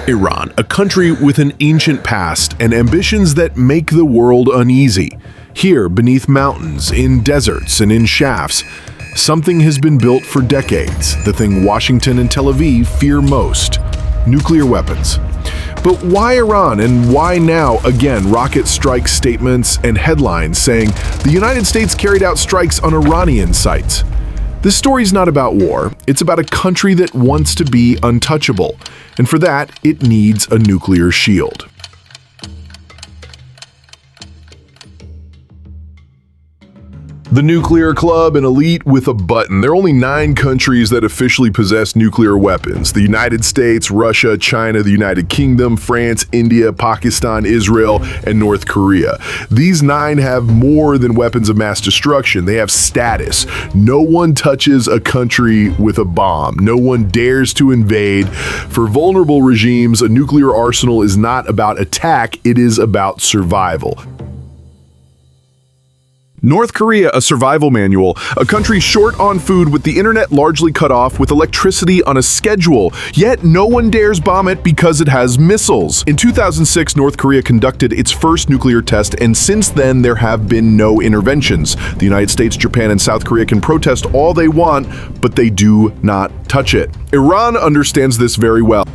Iran, a country with an ancient past and ambitions that make the world uneasy. Here, beneath mountains, in deserts, and in shafts, something has been built for decades, the thing Washington and Tel Aviv fear most: nuclear weapons. But why Iran, and why now? Again, rocket strike statements and headlines saying the United States carried out strikes on Iranian sites. This story's not about war, it's about a country that wants to be untouchable, and for that, it needs a nuclear shield. The nuclear club, an elite with a button. There are only 9 countries that officially possess nuclear weapons: the United States, Russia, China, the United Kingdom, France, India, Pakistan, Israel, and North Korea. These 9 have more than weapons of mass destruction. They have status. No one touches a country with a bomb. No one dares to invade. For vulnerable regimes, a nuclear arsenal is not about attack, it is about survival. North Korea, a survival manual, a country short on food with the internet largely cut off, with electricity on a schedule, yet no one dares bomb it because it has missiles. In 2006, North Korea conducted its first nuclear test, and since then there have been no interventions. The United States, Japan, and South Korea can protest all they want, but they do not touch it. Iran understands this very well.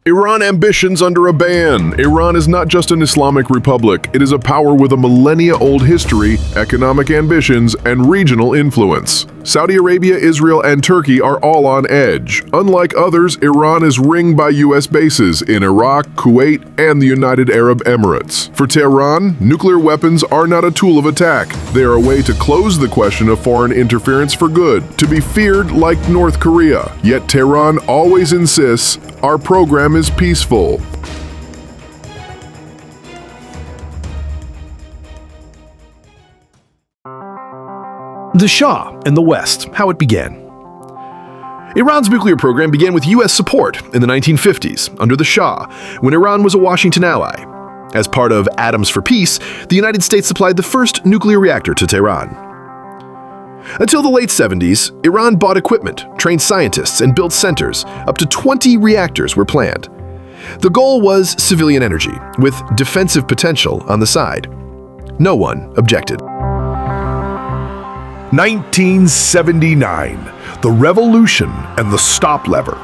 Iran ambitions under a ban. Iran is not just an Islamic republic. It is a power with a millennia-old history, economic ambitions, and regional influence. Saudi Arabia, Israel, and Turkey are all on edge. Unlike others, Iran is ringed by U.S. bases in Iraq, Kuwait, and the United Arab Emirates. For Tehran, nuclear weapons are not a tool of attack. They are a way to close the question of foreign interference for good, to be feared like North Korea. Yet Tehran always insists our program is peaceful. The Shah and the West, how it began. Iran's nuclear program began with U.S. support in the 1950s under the Shah, when Iran was a Washington ally. As part of Atoms for Peace, the United States supplied the first nuclear reactor to Tehran. Until the late 70s, Iran bought equipment, trained scientists, and built centers. Up to 20 reactors were planned. The goal was civilian energy, with defensive potential on the side. No one objected. 1979, the revolution and the stop lever.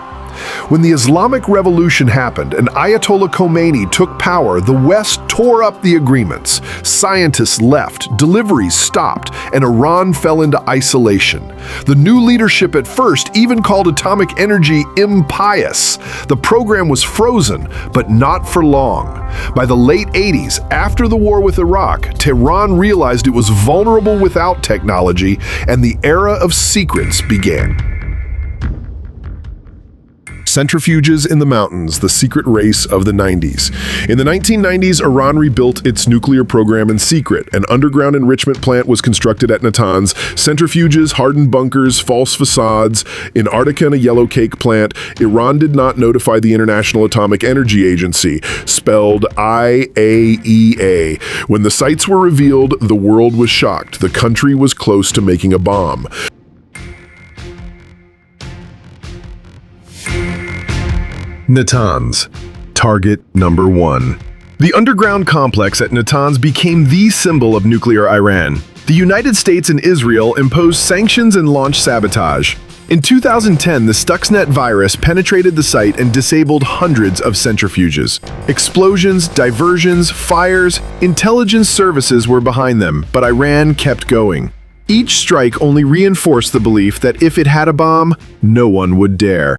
When the Islamic Revolution happened and Ayatollah Khomeini took power, the West tore up the agreements. Scientists left, deliveries stopped, and Iran fell into isolation. The new leadership at first even called atomic energy impious. The program was frozen, but not for long. By the late 80s, after the war with Iraq, Tehran realized it was vulnerable without technology, and the era of secrets began. Centrifuges in the mountains, the secret race of the 90s. In the 1990s, Iran rebuilt its nuclear program in secret. An underground enrichment plant was constructed at Natanz. Centrifuges, hardened bunkers, false facades. In Antarctica, a yellow cake plant. Iran did not notify the International Atomic Energy Agency, spelled IAEA. When the sites were revealed, the world was shocked. The country was close to making a bomb. Natanz, target number 1. The underground complex at Natanz became the symbol of nuclear Iran. The United States and Israel imposed sanctions and launched sabotage. In 2010, the Stuxnet virus penetrated the site and disabled hundreds of centrifuges. Explosions, diversions, fires, intelligence services were behind them, but Iran kept going. Each strike only reinforced the belief that if it had a bomb, no one would dare.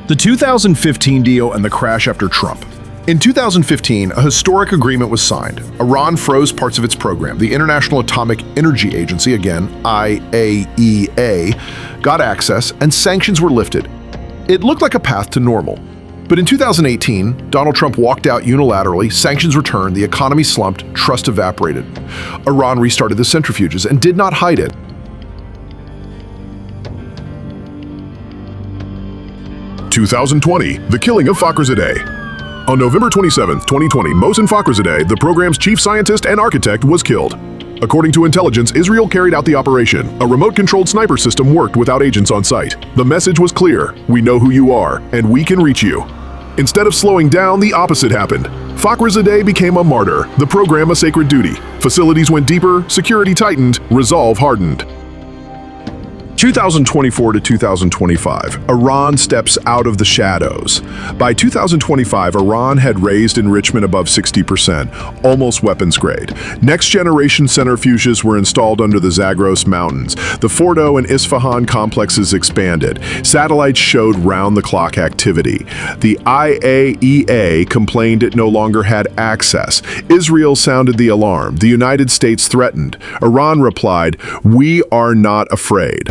The 2015 deal and the crash after Trump. In 2015, a historic agreement was signed. Iran froze parts of its program. The International Atomic Energy Agency, again, IAEA, got access and sanctions were lifted. It looked like a path to normal. But in 2018, Donald Trump walked out unilaterally, sanctions returned, the economy slumped, trust evaporated. Iran restarted the centrifuges and did not hide it. 2020, the killing of Fakhrizadeh. On November 27, 2020, Mohsen Fakhrizadeh, the program's chief scientist and architect, was killed. According to intelligence, Israel carried out the operation. A remote-controlled sniper system worked without agents on site. The message was clear: we know who you are, and we can reach you. Instead of slowing down, the opposite happened. Fakhrizadeh became a martyr, the program a sacred duty. Facilities went deeper, security tightened, resolve hardened. 2024 to 2025, Iran steps out of the shadows. By 2025, Iran had raised enrichment above 60%, almost weapons grade. Next-generation centrifuges were installed under the Zagros Mountains. The Fordo and Isfahan complexes expanded. Satellites showed round-the-clock activity. The IAEA complained it no longer had access. Israel sounded the alarm. The United States threatened. Iran replied, "We are not afraid."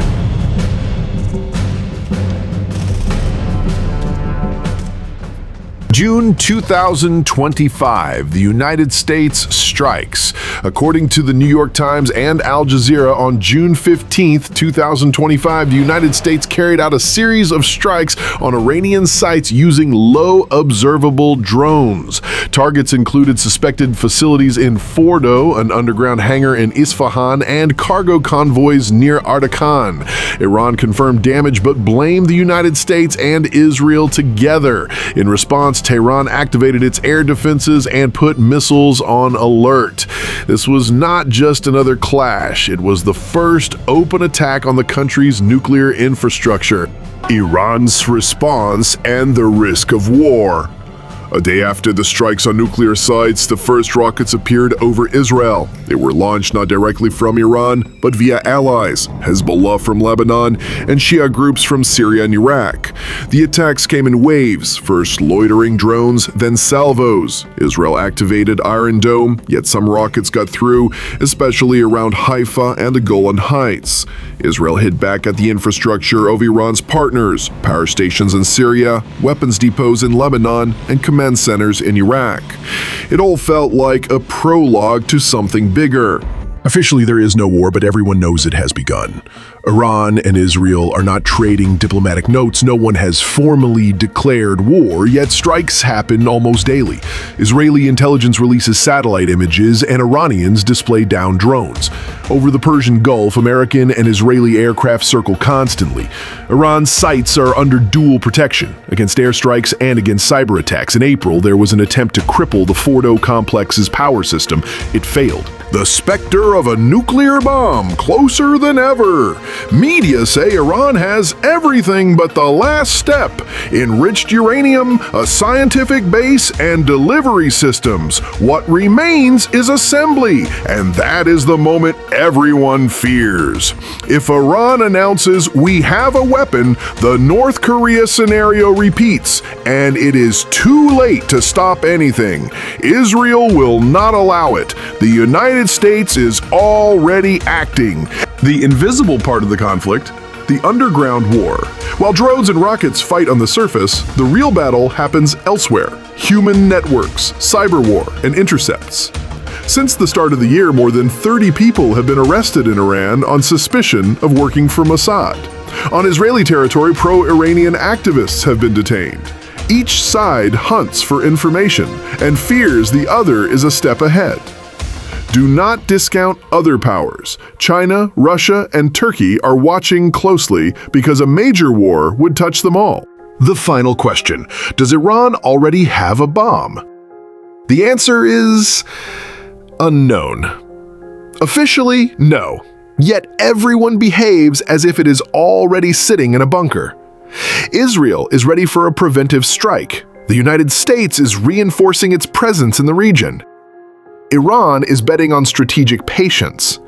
June 2025, the United States strikes. According to the New York Times and Al Jazeera, on June 15th, 2025, the United States carried out a series of strikes on Iranian sites using low observable drones. Targets included suspected facilities in Fordo, an underground hangar in Isfahan, and cargo convoys near Ardakan. Iran confirmed damage but blamed the United States and Israel together. In response, Tehran activated its air defenses and put missiles on alert. This was not just another clash, it was the first open attack on the country's nuclear infrastructure. Iran's response and the risk of war. A day after the strikes on nuclear sites, the first rockets appeared over Israel. They were launched not directly from Iran, but via allies, Hezbollah from Lebanon, and Shia groups from Syria and Iraq. The attacks came in waves, first loitering drones, then salvos. Israel activated Iron Dome, yet some rockets got through, especially around Haifa and the Golan Heights. Israel hit back at the infrastructure of Iran's partners, power stations in Syria, weapons depots in Lebanon, and command centers in Iraq. It all felt like a prologue to something bigger. Officially, there is no war, but everyone knows it has begun. Iran and Israel are not trading diplomatic notes. No one has formally declared war, yet strikes happen almost daily. Israeli intelligence releases satellite images, and Iranians display downed drones. Over the Persian Gulf, American and Israeli aircraft circle constantly. Iran's sites are under dual protection, against airstrikes and against cyber attacks. In April, there was an attempt to cripple the Fordo complex's power system. It failed. The specter of a nuclear bomb, closer than ever. Media say Iran has everything but the last step: enriched uranium, a scientific base, and delivery systems. What remains is assembly, and that is the moment everyone fears. If Iran announces we have a weapon, the North Korea scenario repeats, and it is too late to stop anything. Israel will not allow it. The United States is already acting. The invisible part of the conflict, the underground war. While drones and rockets fight on the surface, the real battle happens elsewhere. Human networks, cyber war, and intercepts. Since the start of the year, more than 30 people have been arrested in Iran on suspicion of working for Mossad. On Israeli territory, pro-Iranian activists have been detained. Each side hunts for information and fears the other is a step ahead. Do not discount other powers. China, Russia, and Turkey are watching closely because a major war would touch them all. The final question: does Iran already have a bomb? The answer is unknown. Officially, no. Yet everyone behaves as if it is already sitting in a bunker. Israel is ready for a preventive strike. The United States is reinforcing its presence in the region. Iran is betting on strategic patience.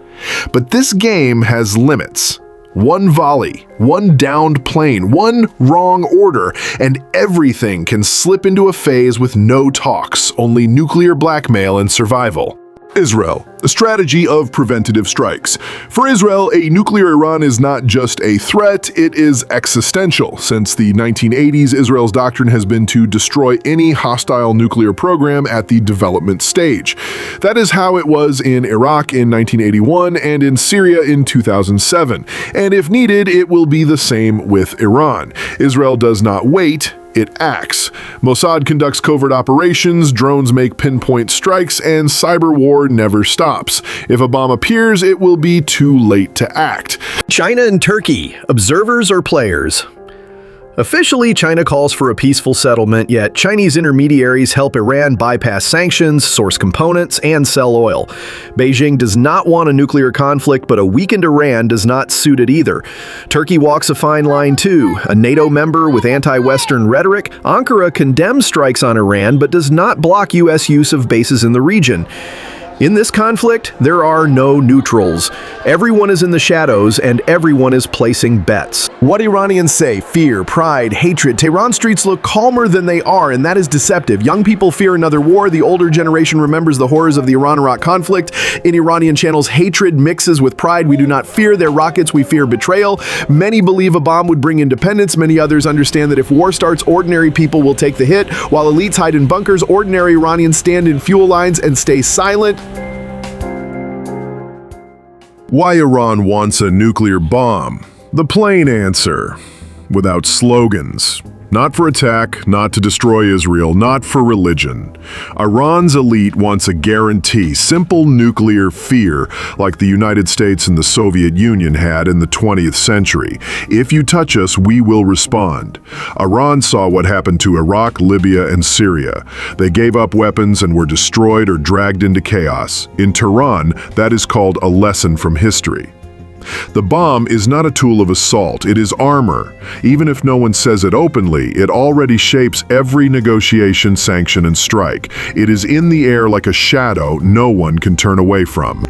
But this game has limits. One volley, one downed plane, one wrong order, and everything can slip into a phase with no talks, only nuclear blackmail and survival. Israel, a strategy of preventative strikes. For Israel, a nuclear Iran is not just a threat, it is existential. Since the 1980s, Israel's doctrine has been to destroy any hostile nuclear program at the development stage. That is how it was in Iraq in 1981 and in Syria in 2007. And if needed, it will be the same with Iran. Israel does not wait, it acts. Mossad conducts covert operations, drones make pinpoint strikes, and cyber war never stops. If a bomb appears, it will be too late to act. China and Turkey, observers or players? Officially, China calls for a peaceful settlement, yet Chinese intermediaries help Iran bypass sanctions, source components, and sell oil. Beijing does not want a nuclear conflict, but a weakened Iran does not suit it either. Turkey walks a fine line too. A NATO member with anti-Western rhetoric, Ankara condemns strikes on Iran, but does not block U.S. use of bases in the region. In this conflict, there are no neutrals. Everyone is in the shadows, and everyone is placing bets. What Iranians say, fear, pride, hatred. Tehran streets look calmer than they are, and that is deceptive. Young people fear another war. The older generation remembers the horrors of the Iran-Iraq conflict. In Iranian channels, hatred mixes with pride. We do not fear their rockets, we fear betrayal. Many believe a bomb would bring independence. Many others understand that if war starts, ordinary people will take the hit. While elites hide in bunkers, ordinary Iranians stand in fuel lines and stay silent. Why Iran wants a nuclear bomb? The plain answer. Without slogans. Not for attack, not to destroy Israel, not for religion. Iran's elite wants a guarantee, simple nuclear fear, like the United States and the Soviet Union had in the 20th century. If you touch us, we will respond. Iran saw what happened to Iraq, Libya, and Syria. They gave up weapons and were destroyed or dragged into chaos. In Tehran, that is called a lesson from history. The bomb is not a tool of assault, it is armor. Even if no one says it openly, it already shapes every negotiation, sanction, and strike. It is in the air like a shadow no one can turn away from.